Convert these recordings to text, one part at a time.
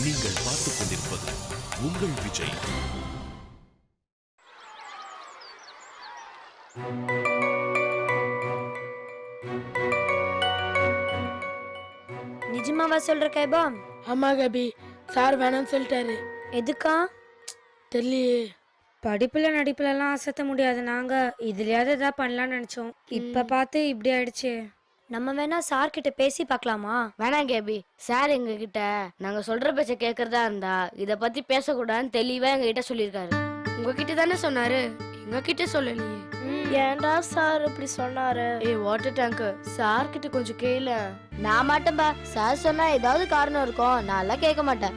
நீங்கள் பார்த்துக் கொண்டிருப்பது உங்கள் விஜய். நிஜமாவா சொல்ற கைபாம்? ஆமா கபி, சார் வேணாம்னு சொல்லிட்டாரு. எதுக்கா? தெரியலையே. படிப்புல நடிப்புல எல்லாம் அசத்த முடியாது. நாங்க இதுலயாவது ஏதாவது பண்ணலாம்னு நினைச்சோம். இப்ப பார்த்து இப்படி ஆயிடுச்சு. நம்ம வேணா சார் கிட்ட பேசி பார்க்கலாமா? வேணாம் கேபி, சார் எங்க கிட்ட நாங்க சொல்ற பேச்ச கேக்குறதா இருந்தா இத பத்தி பேசக்கூடாதுன்னு தெளிவா எங்க கிட்ட சொல்லிருக்காரு. உங்ககிட்ட தானே சொன்னாரு, எங்க கிட்ட சொல்லலையே. ஏன்டா சார் இப்படி சொன்னாரு? ஏய் வாட்டர் டேங்க், சார் கிட்ட கொஞ்சம் கேளு. நான் மாட்டேன்பா. சார் சொன்னா ஏதாவது காரணம் இருக்கும், நான் எல்லாம் கேட்க மாட்டேன்.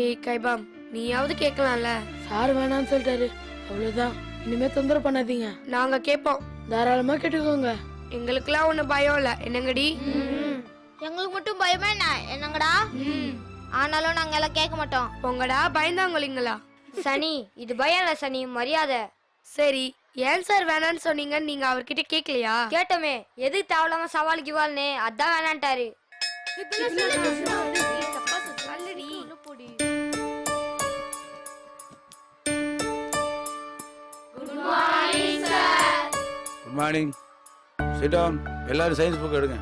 ஏய் கைபாம், நீயாவது கேட்கலாம்ல. சார் வேணாம்னு சொல்லிட்டாரு, அவ்வளவுதான். இனிமே தொந்தரவு பண்ணாதீங்க, நாங்க கேட்போம். தாராளமா கேட்டுக்கோங்க, எங்களுக்குலாம் ஒண்ணு பயம் இல்ல. என்னங்கடி? எங்களுக்கு மட்டும் பயமா என்ன? என்னங்கடா? ஆனாலும் நாங்க எல்லாம் கேட்க மாட்டோம். உங்கடா பயந்தாங்கொழிங்களா? சனி, இது பயம் இல்ல சனி, மரியாதை. சரி, ஏன் சார் வேணான்னு சொன்னீங்க? நீங்க அவர்கிட்ட கேட்கலையா? கேட்டோமே, எது தேவையில்லாம சவாலுக்கு வாழ்னே, அதான் வேணான்ட்டாரு. Good morning. Sit down. எல்லாரும் சயின்ஸ் புக் எடுங்க.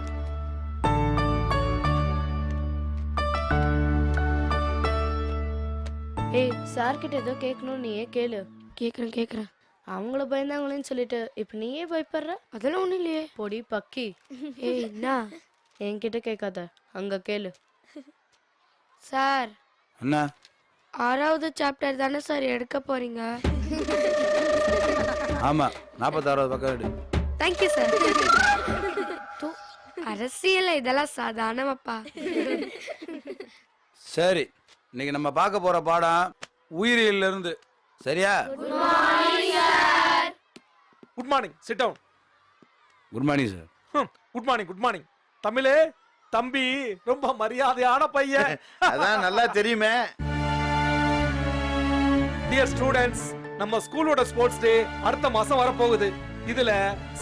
ஏய் சார் கிட்ட ஏதோ கேட்கணும், நீயே கேளு. கேக்குறேன். அவங்கள பயந்தாங்களேன்னு சொல்லிட்டு இப்ப நீயே பயப்படுற? அதெல்லாம் ஒண்ணும் இல்லையே. பொடி பக்கி. ஏய் என்ன? என்கிட்ட கேட்காத, அங்க கேளு. சார், என்ன? 6வது சாப்டர் தானே சார் எடுக்க போறீங்க? ஆமா, 46வது பக்கம் எடு. Thank you sir. அரசியல் இதெல்லாம் சாதாரணமாப்பா. சரி, இன்னைக்கு நம்ம பார்க்க போற பாடம் உயிரியல்ல இருந்து. சரியா? Good morning. Sit down. Good morning sir. Good morning. தமிழே, தம்பி ரொம்ப மரியாதையான பையன். அதான் நல்லா தெரியுமே. டியர் ஸ்டூடெண்ட்ஸ், நம்ம ஸ்கூலோட ஸ்போர்ட்ஸ் டே அடுத்த மாசம் வரப்போகுது. இதுல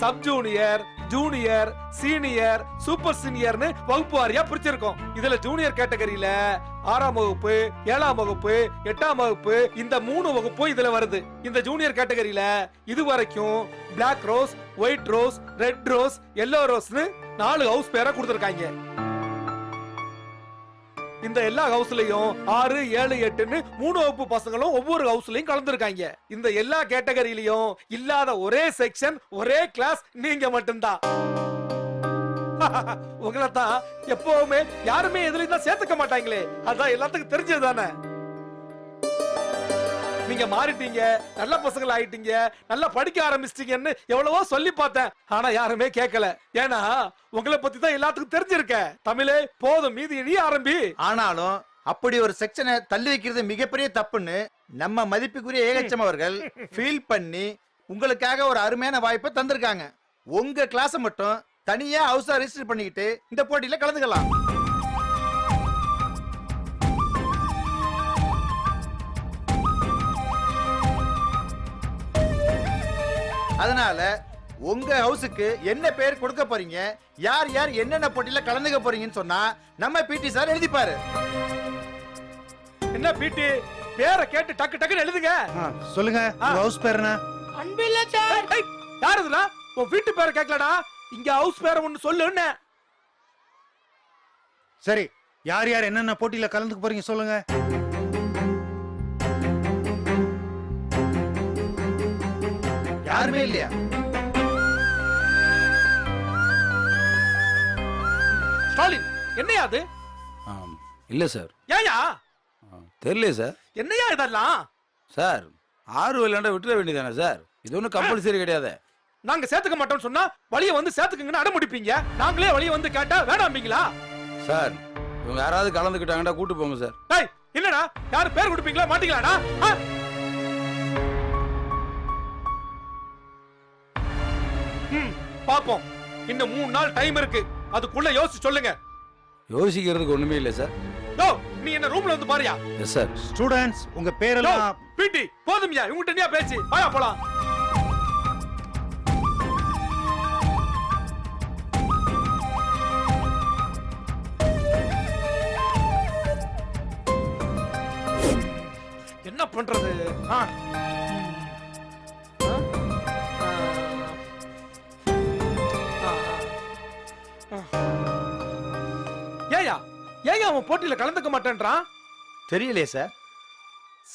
sub junior, junior, senior, super சீனியர்னு வகுப்பு வாரியா பிரிச்சிருக்கோம். இதுல ஜூனியர் கேட்டகரியில 6ஆம் வகுப்பு, 7ஆம் வகுப்பு, 8ஆம் வகுப்பு, இந்த 3 வகுப்பும் இதுல வருது. இந்த ஜூனியர் கேட்டகரியில இது வரைக்கும் black rose, white rose, red rose, yellow ரோஸ்னு 4 ஹவுஸ் பேரை கொடுத்திருக்காங்க. இந்த எல்லா ஹவுஸ்லயும் 6, 7, 8ன்னு 3 வகுப்பு பசங்களும் ஒவ்வொரு ஹவுஸ்லயும் கலந்துருக்காங்க. இந்த எல்லா கேட்டகரியிலயும் இல்லாத ஒரே செக்ஷன், ஒரே கிளாஸ் நீங்க மட்டும்தான். உங்களை தான் எப்பவுமே யாருமே எதுலயும் தான் சேர்த்துக்க மாட்டாங்களே, அதான் எல்லாத்துக்கும் தெரிஞ்சதுதானே. நீங்க மாறிட்டீங்க, நல்ல பசங்கள ஆயிட்டீங்க, நல்லா படிக்க ஆரம்பிச்சிட்டீங்கன்னு எவ்வளவோ சொல்லி பார்த்தேன், ஆனா யாருமே கேட்கல. ஏன்னா உங்களை பத்தி தான் எல்லாத்துக்கும் தெரிஞ்சிருக்க. தமிழே போதும், மீதி நீ ஆரம்பி. ஆனாலும் அப்படி ஒரு செக்ஷனை தள்ளி வைக்கிறது மிகப்பெரிய தப்புன்னு நம்ம மதிப்புக்குரிய ஏகச்சம் அவர்கள் ஃபீல் பண்ணி உங்களுக்காக ஒரு அருமையான வாய்ப்பை தந்திருக்காங்க. உங்க கிளாஸ் மட்டும் தனியா ஹவுஸா ரெஜிஸ்டர் பண்ணிக்கிட்டு இந்த போட்டியில கலந்துக்கலாம். அதனால உங்க ஹவுஸுக்கு என்ன பேர் கொடுக்க போறீங்க, யார் யார் என்னென்ன போட்டியில கலந்துக்க போறீங்கன்னு சொன்னா நம்ம பிடி சார் எழுதிப்பாரு. என்ன பிடி பேரை கேட்டு டக்கு டக்குன்னு எழுதுங்க. சொல்லுங்க, ஹவுஸ் பேர் என்ன? அன்பில்ல சார். யார் இதுடா? உன் வீட்டு பேரை கேட்கலடா, இங்க ஹவுஸ் பேரை ஒன்னு சொல்லுன்னு. சரி, யார் யார் என்னென்ன போட்டியில கலந்துக்க போறீங்க சொல்லுங்க. யாருமே இல்லையா? ஸ்டாலின், என்னையா அது? இல்ல சார். ஏயா? தெரியல சார். என்னையா இதெல்லாம்? சார், 6 விளையாண்ட விட்டுற வேண்டியதானே சார்? இது ஒன்றும் கம்பல்சரி கிடையாது. நாங்க சேர்த்துக்க மாட்டோம்னு சொன்னா வழிய வந்து சேர்த்துக்குங்கன்னு அடமுடிப்பீங்க. நாங்களே வழிய வந்து கேட்டா வேணாம்பீங்களா? சார், இவங்க யாராவது கலந்துக்கிட்டாங்கடா கூட்டு போங்க சார். ஏய், என்னடா யாரு பேர் கொடுப்பீங்களா மாட்டீங்களாடா? பாப்போம். இன்னும் 3 நாள் டைம் இருக்கு, அதுக்குள்ள யோசிச்சு சொல்லுங்க. யோசிக்கிறதுக்கு ஒண்ணுமே இல்லை சார். யோ, நீ என்ன ரூம்ல வந்து பாரியா? Yes sir. ஸ்டூடண்ட்ஸ், உங்க பேரெல்லாம். பிடி போதும்யா, இவங்கிட்ட நீயா பேச்சு. வாயா போலாம். என்ன பண்றது? ஆ. ஆ? ஏயா அவன் போட்டியில கலந்துக்க மாட்டேன்றான்? தெரியலையே சார்.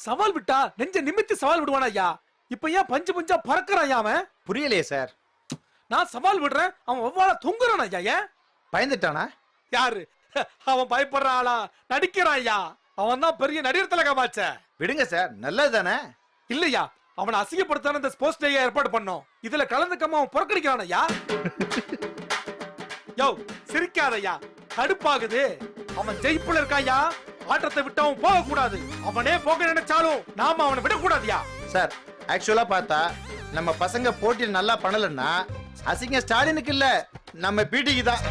சவால் விட்டா நெஞ்ச நிமித்தி சவால் விடுவானா ஐயா? இப்ப ஏன் பஞ்சு பஞ்சா பறக்குறான் ஐயா அவன்? புரியலையே சார். நான் சவால் விடுறேன், அவன் ஒவ்வால தொங்குறான் ஐயா. ஏன் பயந்துட்டானா? யாரு அவன்? பயப்படுற ஆளா? நடிக்கிறான் ஐயா. அவன் தான் பெரிய நடிகர் திலகமாச்ச. விடுங்க சார், நல்லது தானே. இல்லையா, அவனை அசிங்கப்படுத்தான இந்த ஸ்போர்ட்ஸ் டே ஏற்பாடு பண்ணோம். இதுல கலந்துக்காம அவன் புறக்கணிக்கிறான் ஐயா. யோ சிரிக்காதய்யா, கடுப்பாகுது. அவன் ஜெயிப்புல இருக்காயா. ஆட்டத்தை விட்டு அவன் போக கூடாது. அவனே போக நினைச்சாலும் நாம அவனை விடக்கூடாதுயா. சார், ஆக்சுவலா பார்த்தா நம்ம பசங்க போட்டியில் நல்லா பண்ணலன்னா அசிங்க ஸ்டாலினுக்கு இல்ல, நம்ம பிடிக்கு தான்.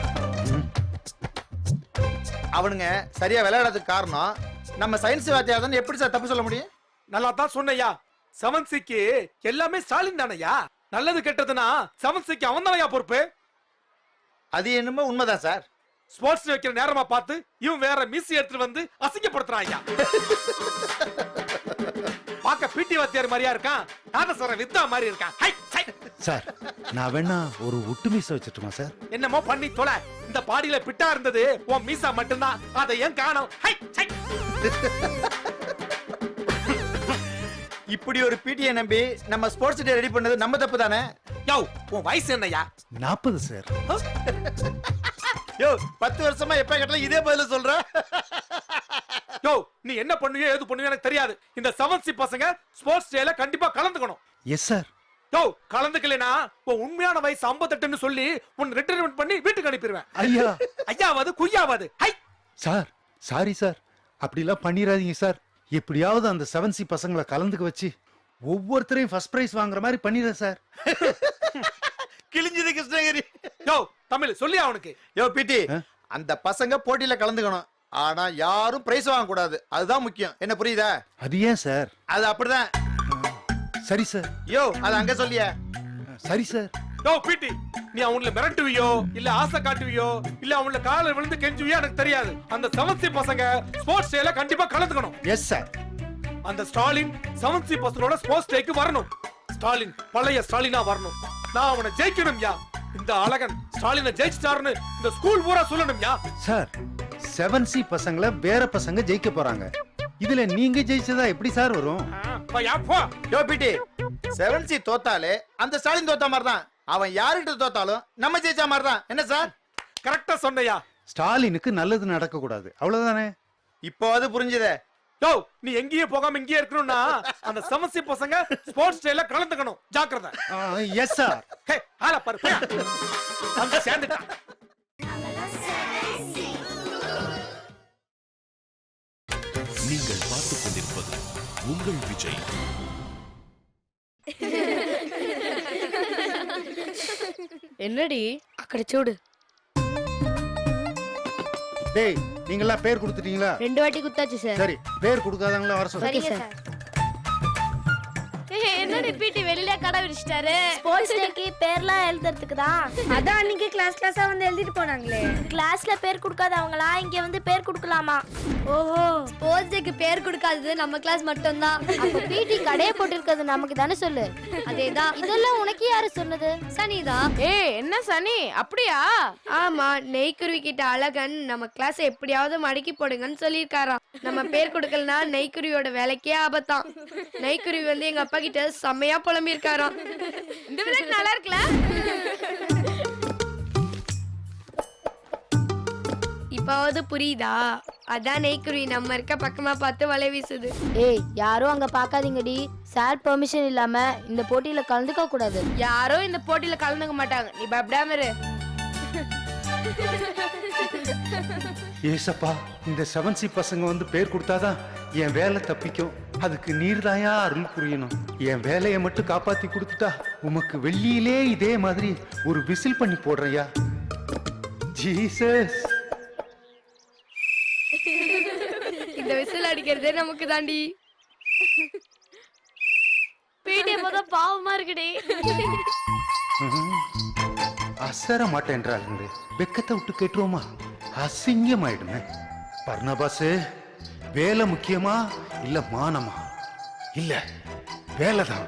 அவனுங்க சரியா விளையாடுறதுக்கு காரணம் நம்ம சயின்ஸ் வாத்தியார் தான். எப்படி சார் தப்பு சொல்ல முடியும்? நல்லா தான் சொன்னையா. 7Cக்கு எல்லாமே ஸ்டாலின் தானையா. நல்லது கெட்டதுன்னா 7Cக்கு அவன் தானையா பொறுப்பு. அது என்னமோ உண்மைதான் சார். ஸ்போர்ட்ஸ் வைக்கிற நேரமா பார்த்து இவன் வேற மிஸ் எடுத்துட்டு வந்து அசிங்கப்படுத்துறான் ஐயா. பாக்க பிடி வாத்தியார் மாதிரியா இருக்கான். நாதஸ்வர வித்தா மாதிரி இருக்கான். High high. சார், நான் வேணா ஒரு ஒட்டு மீச வச்சுட்டுமா சார்? என்னமோ பண்ணி தொலை. இந்த பாடியில பிட்டா இருந்தது உன் மீசா மட்டும்தான். அதை ஏன் காணோம்? High high. இப்படி ஒரு பிடியை நம்பி நம்ம ஸ்போர்ட்ஸ் டே ரெடி பண்ணது நம்ம தப்பு தானே. யோ உன் வயசு என்னையா? 40 சார். யோ 10 வருஷமா எப்ப கேட்டாலும் இதே பதில சொல்ற. யோ நீ என்ன பண்ணுவியோ ஏது பண்ணுவியோ எனக்கு தெரியாது. இந்த 7C பசங்க ஸ்போர்ட்ஸ் டேல கண்டிப்பா கலந்துக்கணும். Yes sir. யோ கலந்துக்கலனா உன் உண்மையான வயசு 58ன்னு சொல்லி உன் ரிட்டையர்மென்ட் பண்ணி வீட்டுக்கு அனுப்பிடுவேன். ஐயா, ஐயாவது குய்யாவது. ஹை சார், சாரி சார், அப்படிலாம் பண்ணிடாதீங்க சார். எப்படியாவது அந்த 7C பசங்களை கலந்துக்க வச்சு ஒவ்வொருத்தரையும் ஃபர்ஸ்ட் பிரைஸ் வாங்குற மாதிரி பண்ணிடுறேன் சார். கிழிஞ்சது கிருஷ்ணகிரி. யோ தமிழ் சொல்லி அவனுக்கு. யோ பிடி, அந்த பசங்க போட்டியில கலந்துக்கணும். ஆனா யாரும் பிரைஸ் வாங்க கூடாது. அதுதான் முக்கியம். என்ன புரியுதா? அது ஏன் சார்? அது அப்படிதான். சரி சார். யோ அது அங்க சொல்லியா? சரி சார். யோ பிடி, நீ அவங்கள மிரட்டுவியோ இல்ல ஆசை காட்டுவியோ இல்ல அவங்கள காலில் விழுந்து கெஞ்சுவியோ எனக்கு தெரியாது. அந்த 7C பசங்க ஸ்போர்ட்ஸ் டேல கண்டிப்பா கலந்துக்கணும். Yes sir. அந்த ஸ்டாலின் 7C பசங்களோட ஸ்போர்ட்ஸ் டேக்கு வரணும். ஸ்டாலின் பழைய ஸ்டாலினா வரணும். நான் அவனை ஜெயிக்கணும்யா. இந்த அழகன் ஸ்டாலினை ஜெயிச்சிட்டாருன்னு இந்த ஸ்கூல் பூரா சொல்லணும்யா. சார், 7C பசங்களை வேற பசங்க ஜெயிக்க போறாங்க. இதுல நீங்க ஜெயிச்சதா எப்படி சார் வரும்? யோ பிடி, 7C தோத்தாலே அந்த ஸ்டாலின் தோத்தா மாதிரி தான். அவன் யாருக்கிட்ட தோத்தாலும் நம்ம ஜெயிச்சா மாதிரி தான். என்ன சார்? கரெக்டா சொன்னையா. ஸ்டாலினுக்கு நல்லது நடக்க கூடாது, அவ்வளவுதானே? இப்போ அது புரிஞ்சுதே. யோ நீ எங்கேயே போகாம இங்கேயே இருக்கணும்னா அந்த 7C பசங்க ஸ்போர்ட்ஸ் டேல கலந்துக்கணும். ஜாக்கிரதை. Yes sir. ஹே ஆள பாரு. அந்த சேர்ந்துட்டா. நீங்கள் பார்த்துக் கொண்டிருப்பது உங்கள் விஜய். என்னடி అక్కడ చూడు. டேய், நீங்களா பேர் கொடுத்துட்டீங்களா? 2 வாட்டி குத்தாச்சு சார். சரி, பேர் கொடுக்காதவங்கள வர சொல்லுங்க. சரிங்க சார். என்னடி பிடி வெளியில கடை விரிச்சிட்டாரு? ஸ்போர்ட்ஸ் டேக்கு பேர்லாம் எழுதுறதுக்கு தான். அதான் அன்னைக்கு கிளாஸா வந்து எழுதிட்டு போனாங்களே. கிளாஸ்ல பேர் கொடுக்காதவங்களா இங்க வந்து பேர் கொடுக்கலாமா? ஓஹோ, ஸ்போர்ட்ஸ் டேக்கு பேர் கொடுக்காதது நம்ம கிளாஸ் மட்டும்தான். அப்ப பிடி கடையை போட்டிருக்கிறது நமக்கு தானே சொல்லு. அதேதான். இதெல்லாம் உனக்கு யாரு சொன்னது? சனிதான். ஏய் என்ன சனி அப்படியா? ஆமா, நெய்க்குருவி கிட்ட அழகன் நம்ம கிளாஸ் எப்படியாவது மடக்கி போடுங்கன்னு சொல்லியிருக்காராம். நம்ம பேர் கொடுக்கலனா நெய்க்குருவியோட வேலைக்கே ஆபத்தாம். நெய்க்குருவி வந்து எங்க அப்பா கிட்ட செம்மையா புலம்பி இருக்காராம். இந்த விளையாட்டு நல்லா இருக்குல்ல? இப்பாவது புரியுதா? அதான் நெய்க்குருவி நம்ம இருக்க பக்கமா பார்த்து வலை வீசுது. ஏய், யாரும் அங்க பாக்காதீங்கடி. சார் பெர்மிஷன் இல்லாம இந்த போட்டியில கலந்துக்க கூடாது. யாரும் இந்த போட்டியில கலந்துக்க மாட்டாங்க. நீ பயப்படாம இரு. ஏசப்பா, இந்த 7C பசங்க வந்து பேர் கொடுத்தாதான் என் வேலை தப்பிக்கும். அதுக்கு நீர்தாயா அருள் புரியணும். என் வேலையை மட்டும் காப்பாத்தி கொடுத்துட்டா உமக்கு வெள்ளியிலே இதே மாதிரி ஒரு விசில் பண்ணி போடுறையா. ஜீசஸ். இந்த விசில் அடிக்கிறதே நமக்கு தாண்டி. பிடி போத பாவமா இருக்குடி. அசர மாட்டேன்றாள். வெக்கத்தை விட்டு கேட்டுருவோமா? அசிங்கமாயிடுமே. பர்ணபாசு, வேலை முக்கியமா இல்ல மானமா? இல்ல வேலைதான்.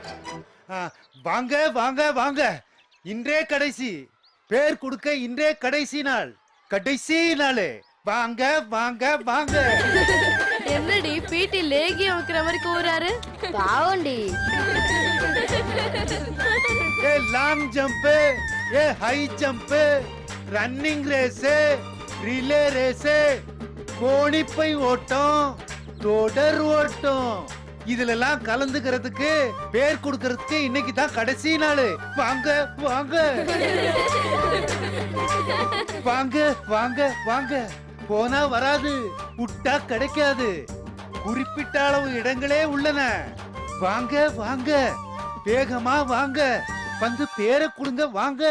வாங்க வாங்க வாங்க, இன்றே கடைசி பேர் கொடுக்க, இன்றே கடைசி நாள், கடைசி நாள். வாங்க வாங்க வாங்க. என்னடி பீட்டி லேகியம் வைக்கிற மாதிரி கூறாரு? பாவண்டி. A long jump, a high jump, running race, relay race, கோணிப்பை ஓட்டம், தொடர் ஓட்டம், இதுல எல்லாம் கலந்துக்கிறதுக்கு, பேர் கொடுக்கறதுக்கு இன்னைக்கு தான் கடைசி நாள். வாங்க வாங்க வாங்க வாங்க வாங்க. போனா வராது, விட்டா கிடைக்காது. குறிப்பிட்ட அளவு இடங்களே உள்ளன. வாங்க வாங்க, வேகமா வாங்க, வந்து பேரை கொடுங்க வாங்க.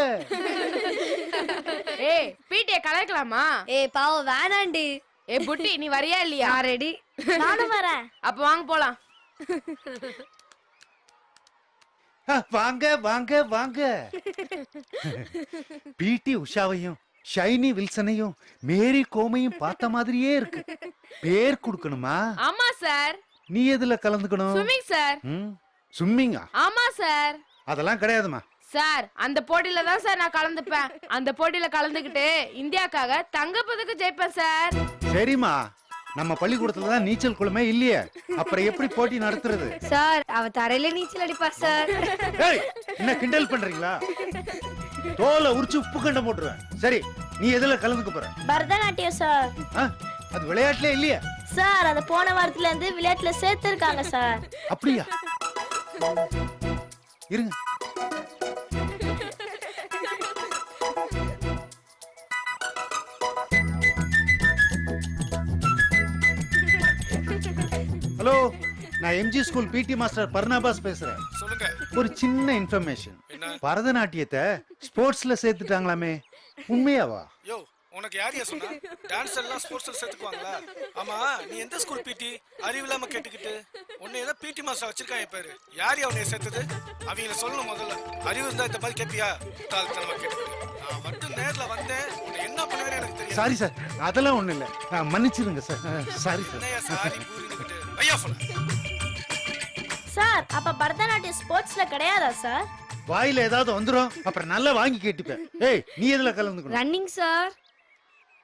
ஏய் பீட்டிய கலக்கலாமா? ஏய் பாவம் வேணாண்டி. ஏய் புட்டி நீ வரியா இல்லையா? ரெடி. நானும் வரேன். அப்ப வாங்க போலாம். வாங்க வாங்க வாங்க. பிடி உஷாவையும் ஷைனி வில்சனையும் மேரி கோமையும் பார்த்த மாதிரியே இருக்கு. பேர் கொடுக்கணுமா? ஆமா சார். நீ எதுல கலந்துக்கணும்? Swimming sir. ஸ்விம்மிங்கா? ஆமா சார். அதெல்லாம் கிடையாதுமா சார். அந்த போட்டியில தான் சார் நான் கலந்துப்பேன். அந்த போட்டியில கலந்துக்கிட்டு இந்தியாக்காக தங்கப்பதக்கம் ஜெயிப்பேன் சார். சரிம்மா, நம்ம பள்ளிக்கூடத்துல தான் நீச்சல் குளமே இல்லையே, அப்புறம் எப்படி போட்டி நடத்துறது? சார் அவ தரையில நீச்சல் அடிப்பா சார். ஏய், என்ன கிண்டல் பண்றீங்களா? தோலை உரிச்சு உப்பு கண்ட போட்டுருவேன். சரி, நீ எதுல கலந்துக்க போற? பரதநாட்டியம் சார். அது விளையாட்டுல இல்லையா? சார் அதை போன வாரத்துல இருந்து விளையாட்டுல சேர்த்திருக்காங்க சார். அப்படியா? இருங்க. ஹலோ, நான் எம்ஜி ஸ்கூல் பிடி மாஸ்டர் பர்னாபாஸ் பேசுறேன். சொல்லுங்க. ஒரு சின்ன இன்ஃபர்மேஷன். பரதநாட்டியத்தை ஸ்போர்ட்ஸ்ல சேர்த்துட்டாங்களாமே, உண்மையாவா? யோ, உனக்கு யாரையா சொன்னா? டான்ஸ் எல்லாம் ஸ்போர்ட்ஸ்ல சேர்த்துக்குவாங்களா? ஆமா, நீ எந்த ஸ்கூல் பிடி? அறிவில்லாம கேட்டுக்கிட்டு உன்னை ஏதோ பிடி மாஸ்டர் வச்சிருக்காங்க பேரு. யாரையா உன்னை சேர்த்தது? அவங்கள சொல்லணும் முதல்ல. அறிவு இருந்தா இந்த மாதிரி கேட்பியா? தாழ்த்தனமா கேட்டுக்கிட்டு நான் மட்டும் நேர்ல வந்தேன். உன்னை என்ன பண்ணுவேன்னு எனக்கு தெரியும். சாரி சார், அதெல்லாம் ஒண்ணு இல்ல, மன்னிச்சிருங்க சார். Sorry sir. என்னையா சாரி கூறிக்கிட்டு ஐயா போல. சார் அப்ப பரதநாட்டியம் ஸ்போர்ட்ஸ்ல கிடையாதா சார்? வாயில ஏதாவது வந்துரும், அப்புறம் நல்லா வாங்கி கேட்டுப்பேன். ஏய், நீ எதுல கலந்துக்கணும்? Running sir.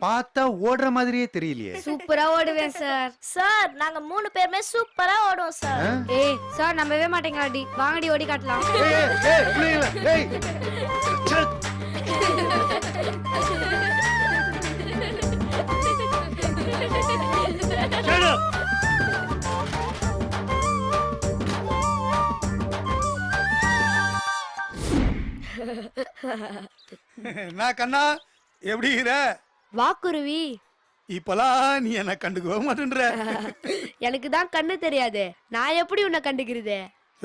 பார்த்தா ஓடுற மாதிரியே தெரியலையே. சூப்பரா ஓடுவேன் சார். சார் நாங்க 3 பேருமே சூப்பரா ஓடுவோம் சார். ஏய் சார் நம்பவே மாட்டேங்கடி. வாங்கடி ஓடி காட்டலாம். ஏய் ஏய் ஏய் புரியல. ஏய் ச்சே. Shut up. நான் கண்ணா எப்படி இருக்கிற? வாக்குருவி. இப்பலாம் நீ என்ன கண்டுக்கவே மாட்டேன்ற. எனக்கு தான் கண்ணு தெரியாது, நான் எப்படி உன்னை கண்டுக்கிறது?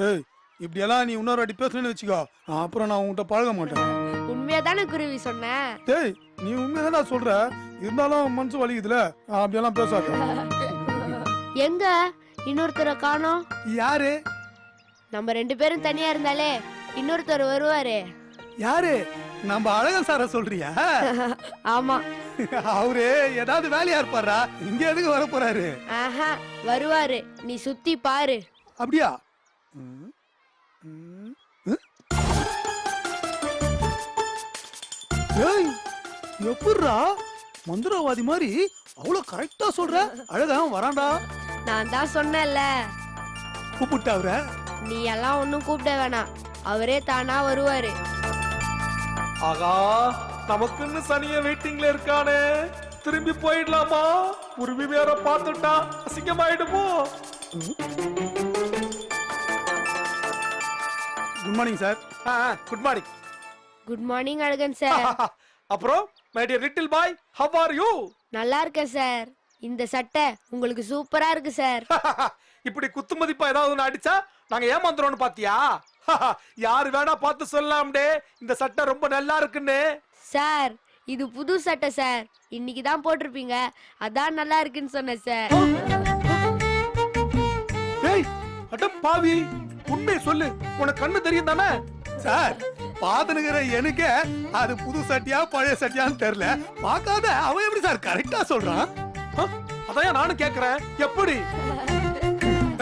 ஏய், இப்படியெல்லாம் நீ இன்னொரு வாட்டி பேசுறேன்னு வச்சுக்கோ, அப்புறம் நான் உன்கிட்ட பழக மாட்டேன். உண்மையாதானே குருவி சொன்னேன். டேய், நீ உண்மையாதானே சொல்ற, இருந்தாலும் மனசு வலிக்குதுல, அப்படியெல்லாம் பேசாத. எங்க இன்னொருத்தரை காணோம்? யாரு? நம்ம 2 பேரும் தனியா இருந்தாலே இன்னொருத்தர் வருவாரு. யாரு? நம்ம அழகன் சார சொல்றியா? ஆமா. அவரு ஏதாவது வேலையா இருப்பாரா? இங்க எதுக்கு வர போறாரு? ஆஹா, வருவாரு, நீ சுத்தி பாரு. அப்படியா? ஏய், எப்படிரா மந்திரவாதி மாதிரி அவ்வளவு கரெக்டா சொல்ற? அழகன் வரான்டா. நான் தான் சொன்னேன்ல. கூப்பிட்டு அவர? நீ எல்லாம் ஒண்ணும் கூப்பிட வேணாம், அவரே தானா வருவாரு. ஆகா, நமக்குன்னு சனிய வெயிட்டிங்ல இருக்கானே. திரும்பி போயிடலாமா? குருவி வேற பார்த்துட்டா அசிங்கமாயிடுமோ? Good morning sir. Good morning. Good morning Azhagan sir. அப்புறம் my dear little boy, how are you? நல்லா இருக்கேன் சார். இந்த சட்டை உங்களுக்கு சூப்பரா இருக்கு சார். இப்படி குத்து மதிப்பா ஏதாவது ஒண்ணு அடிச்சா நாங்க ஏமாந்துறோம்னு பாத்தியா? யாரு வேணா பார்த்து சொல்லலாம்டே, இந்த சட்டை ரொம்ப நல்லா இருக்குன்னு. சார் இது புது சட்டை சார், இன்னைக்கு தான் போட்டிருப்பீங்க, அதான் நல்லா இருக்குன்னு சொன்னேன் சார். ஏய் அட பாவி, உண்மையை சொல்லு, உனக்கு கண்ணு தெரியும் தானே? சார், பாத்துனுங்கிற எனக்கு அது புது சட்டியா பழைய சட்டியான்னு தெரியல. பார்க்காத அவன் எப்படி சார் கரெக்டா சொல்றான்? அதான் நானும் கேக்குறேன், எப்படி?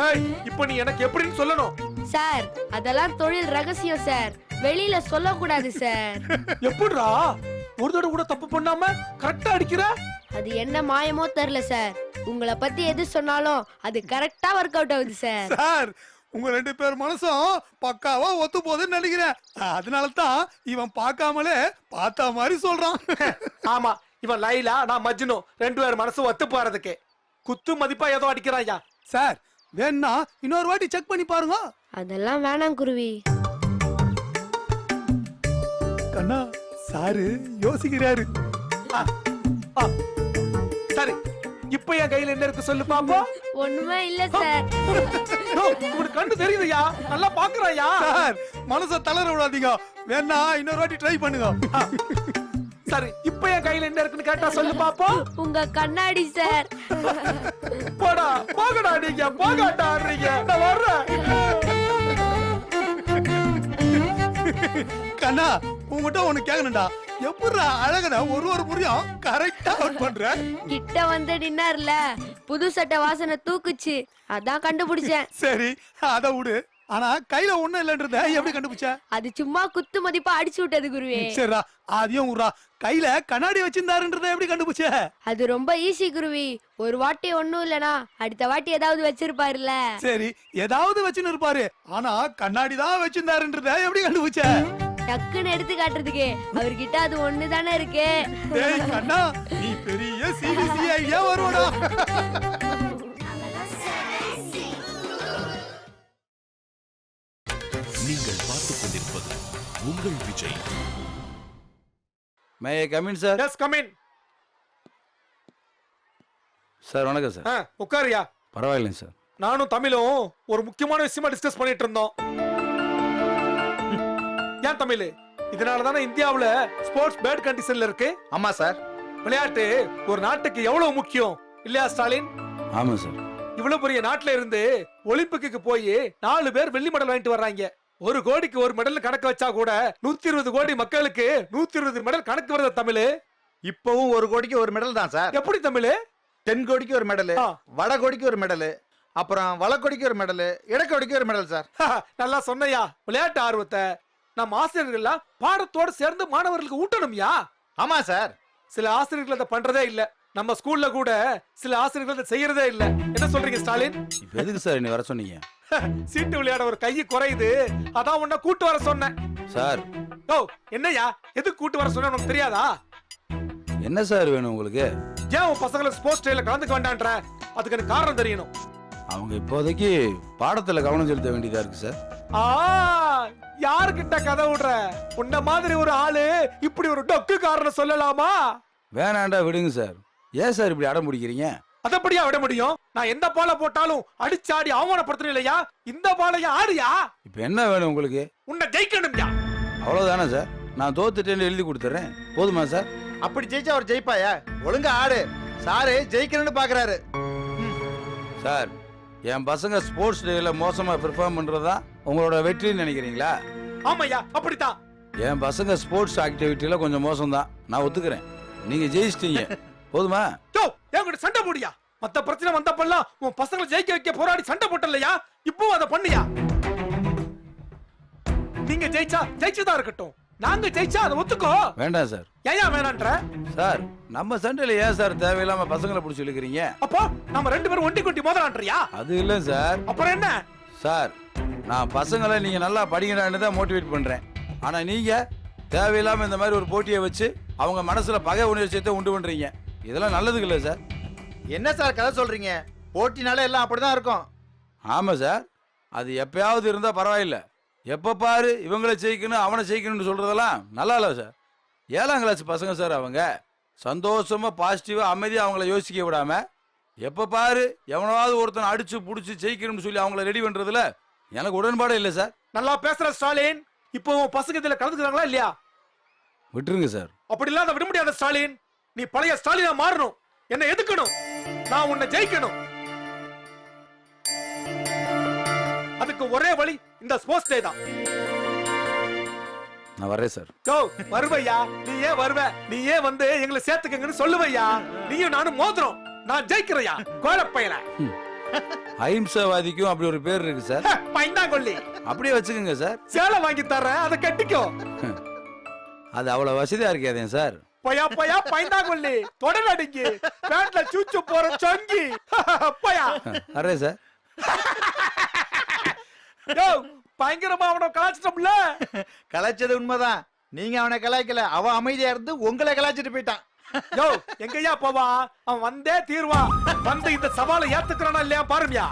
ஏய் இப்போ நீ எனக்கு எப்படின்னு சொல்லணும். சார் அதெல்லாம் தொழில் ரகசியம் சார், வெளியில சொல்லக்கூடாது சார். எப்படிடா ஒரு தடவை கூட தப்பு பண்ணாம கரெக்டா அடிக்கிற? அது என்ன மாயமோ தெரியல சார், உங்களை பத்தி எது சொன்னாலும் அது கரெக்டா ஒர்க் அவுட் ஆகுது சார். சார் உங்க 2 பேர் மனசும் பக்காவா ஒத்து போகுதுன்னு நினைக்கிறேன். அதனால தான் இவன் பார்க்காமலே பார்த்த மாதிரி சொல்றான். ஆமா, இவன் லைலா நான் மஜ்னு 2 பேர் மனசு ஒத்து போறதுக்கு குத்து மதிப்பா ஏதோ அடிக்கிறாயா. சார் வேணா இன்னொரு வாட்டி செக் பண்ணி பாருங்க. அதெல்லாம் வேணாம் குருவி. கண்ணா சாரு யோசிக்கிறாரு. சரி, இப்ப என் கையில என்ன இருக்கு சொல்லு பாப்போம். ஒண்ணுமே இல்ல சார். உனக்கு கண்டு தெரியுதுயா, நல்லா பாக்குறாயா. சார் மனச தளர விடாதீங்க, வேணா இன்னொரு வாட்டி ட்ரை பண்ணுங்க. சரி, இப்ப என் கையில என்ன இருக்குன்னு கேட்டா சொல்லு பாப்போம். உங்க கண்ணாடி சார். போடா போகடா, நீங்க போகாட்டா ஆடுறீங்க, நான் வர்றேன். கண்ணா உங்ககிட்ட ஒண்ணு கேட்கணும்டா, எப்படிடா அழகனா ஒரு முறையும் கரெக்டா அவுட் பண்ற? கிட்ட வந்து நின்னார்ல, புது சட்டை வாசனை தூக்குச்சு, அதான் கண்டுபிடிச்சேன். சரி அத விடு, ஆனா கையில ஒண்ணும் இல்லன்றத எப்படி கண்டுபிடிச்ச? அது சும்மா குத்து மதிப்பா அடிச்சு விட்டது குருவே. சரிடா அதையும் விடுறா, கையில கண்ணாடி வச்சிருந்தாருன்றத எப்படி கண்டுபிடிச்ச? அது ரொம்ப ஈஸி குருவி, ஒரு வாட்டி ஒண்ணும் இல்லனா அடுத்த வாட்டி ஏதாவது வச்சிருப்பாருல. சரி ஏதாவது வச்சுன்னு இருப்பாரு, ஆனா கண்ணாடி தான் வச்சிருந்தாருன்றத எப்படி கண்டுபிடிச்ச? டக்குன்னு எடுத்து காட்டுறதுக்கு அவர்கிட்ட அது ஒண்ணுதானே இருக்கு. டேய் கண்ணா, நீ பெரிய சிபிசி ஐடியா வருவடா. நீங்கள் பார்த்துக் கொண்டிருப்பது உங்கள் Vijay. May I come in sir? Yes come in. Sir வணக்கம் சார். உட்காரியா. பரவாயில்லைங்க சார். நானும் தமிழும் ஒரு முக்கியமான விஷயமா டிஸ்கஸ் பண்ணிட்டு இருந்தோம். ஏன் தமிழ், இதனால தானே இந்தியாவுல ஸ்போர்ட்ஸ் பேட் கண்டிஷன்ல இருக்கு. ஆமா சார். விளையாட்டு ஒரு நாட்டுக்கு எவ்வளவு முக்கியம் இல்லையா ஸ்டாலின்? ஆமா சார். இவ்வளவு பெரிய நாட்டுல இருந்து ஒலிம்பிக்கு போய் 4 பேர் வெள்ளி மெடல் வாங்கிட்டு வர்றாங்க. 1 கோடிக்கு 1 மெடல் கணக்கு வச்சா கூட 120 கோடி மக்களுக்கு 120 மெடல் கணக்கு வருது தமிழ். இப்பவும் 1 கோடிக்கு 1 மெடல் தான் சார். எப்படி தமிழ்? 10 கோடிக்கு 1 மெடல், வட கோடிக்கு 1 மெடல், அப்புறம் வளக்கோடிக்கு 1 மெடல், இடக்கோடிக்கு 1 மெடல் சார். நல்லா சொன்னையா. விளையாட்டு ஆர்வத்தை நம்ம ஆசிரியர்கள் பாடத்தோட சேர்ந்து மாணவர்களுக்கு ஊட்டணும்யா. ஆமா சார். சில ஆசிரியர்கள் அதை பண்றதே இல்ல. நம்ம ஸ்கூல்ல கூட சில ஆசிரியர்கள் அதை செய்யறதே இல்ல. என்ன சொல்றீங்க ஸ்டாலின்? இப்போ எதுக்கு சார் நீ வர சொன்னீங்க? சீட்டு விளையாட ஒரு கை குறையுது, அதான் உன்னை கூட்டு வர சொன்னேன் சார். ஓ என்னையா, எதுக்கு கூட்டு வர சொன்ன உனக்கு தெரியாதா? என்ன சார் வேணும் உங்களுக்கு? ஏன் உன் பசங்களை ஸ்போர்ட்ஸ் டேல கலந்துக்க வேண்டான்ற? அதுக்கு எனக்கு காரணம் தெரியணும். அவங்க இப்போதைக்கு பாடத்துல கவனம் செலுத்த வேண்டியதா இருக்கு சார். யாருக்கிட்ட கதை விடுற? உன்ன மாதிரி ஒரு ஆளு இப்படி ஒரு டொக்கு காரணம் சொல்லலாமா? வேணாண்டா விடுங்க சார். ஏன் சார் இப்படி அடம் பிடிக்கிறீங்க? அதப்படியா விட முடியும்? நான் எந்த பாலை போட்டாலும் அடிச்சாடி அவமானப்படுத்துறேன் இல்லையா? இந்த பாலையா ஆடியா? இப்போ என்ன வேணும் உங்களுக்கு? உன்னை ஜெயிக்கணும்யா. அவ்வளவுதானே சார்? நான் தோத்துட்டேன்னு எழுதி கொடுத்துறேன், போதுமா சார்? அப்படி ஜெயிச்சா அவர் ஜெயிப்பாயா? ஒழுங்கா ஆடு. சாரு ஜெயிக்கணும்னு பாக்குறாரு சார். என் பசங்க ஸ்போர்ட்ஸ் டேல மோசமா பெர்ஃபார்ம் பண்றதா உங்களோட வெற்றின்னு நினைக்கிறீங்களா? ஆமாய்யா, அப்படித்தான். என் பசங்க ஸ்போர்ட்ஸ் ஆக்டிவிட்டியில கொஞ்சம் மோசம்தான், நான் ஒத்துக்கிறேன். நீங்க ஜெயிச்சிட்டீங்க, போதுமா? என்கிட்ட சண்டை போடியா. மத்த பிரச்சனை வந்தப்பெல்லாம் உன் பசங்களை ஜெயிக்க வைக்க போராடி சண்டை போட்டலையா? இப்பவும் அதை பண்ணியா? நீங்க ஜெயிச்சா ஜெயிச்சுதான் இருக்கட்டும், நாங்க ஜெயிச்சா அதை ஒத்துக்கோ. வேண்டாம் சார். ஏன் வேணான்ற? சார் நம்ம சண்டையில ஏன் சார் தேவையில்லாம பசங்களை பிடிச்சி இழுக்கிறீங்க? அப்போ நம்ம 2 பேரும் ஒண்டி கொண்டி மோதலான்றியா? அது இல்ல சார். அப்புறம் என்ன சார்? நான் பசங்களை நீங்க நல்லா படிக்கிறான்னு தான் மோட்டிவேட் பண்றேன். ஆனா நீங்க தேவையில்லாம இந்த மாதிரி ஒரு போட்டியை வச்சு அவங்க மனசுல பகை உணர்ச்சியத்தை உண்டு பண்றீங்க. இதெல்லாம் நல்லதுக்கு இல்ல சார். என்ன சார் கதை சொல்றீங்க? போட்டினால எல்லாம் அப்படிதான் இருக்கும். ஆமா சார், அது எப்பயாவது இருந்தா பரவாயில்ல. எப்ப பாரு இவங்களை ஜெயிக்கணும் அவனை ஜெயிக்கணும்னு சொல்றதெல்லாம் நல்லா இல்ல சார். 7ஆம் கிளாஸ் பசங்க சார், அவங்க சந்தோஷமா பாசிட்டிவா அமைதியா அவங்கள யோசிக்க விடாம எப்ப பாரு எவனாவது ஒருத்தன் அடிச்சு புடிச்சு ஜெயிக்கணும்னு சொல்லி அவங்கள ரெடி பண்றதுல எனக்கு உடன்பாடே இல்லை சார். நல்லா பேசுற ஸ்டாலின். இப்போ உன் பசங்க இதுல கலந்துக்கிறாங்களா இல்லையா? விட்டுருங்க சார். அப்படி இல்லாத விட முடியாத ஸ்டாலின். நீ பழைய ஸ்டாலினா மாறணும், என்ன எதுக்கணும், நான் உன்னை ஜெயிக்கணும். அதுக்கு ஒரே வழி இந்த ஸ்போர்ட்ஸ் டே தான். நான் வரேன் சார். வருவையா? நீ ஏன் வருவ? நீ ஏன் வந்து எங்களை சேர்த்துக்கங்கன்னு சொல்லுவையா? நீயும் நானும் மோதிரம், நான் ஜெயிக்கிறையா கோலப்பையல. அஹிம்சவாதிக்கும் அப்படி ஒரு பேர் இருக்கு சார். பைந்தாங்கொல்லி. அப்படியே வச்சுக்கோங்க சார். சேலை வாங்கி தரேன், அதை கட்டிக்கோ. அது அவ்வளவு வசதியா இருக்காதே சார். போயா போயா பைந்தாங்கொல்லி, தொடரடிக்கு பேண்ட்ல சூச்சு போற சங்கி. போயா. Array sir. யோ, பயங்கரமா அவனை கலாச்சிட்டோம்ல. கலாய்ச்சது உண்மைதான். நீங்க அவனை கலாய்க்கல, அவன் அமைதியா இருந்து உங்களை கலாய்ச்சிட்டு போயிட்டான். யோ, எங்கயா போவா? அவன் வந்தே தீர்வான். வந்து இந்த சவாலை ஏத்துக்கிறானா இல்லையா பாருமியா.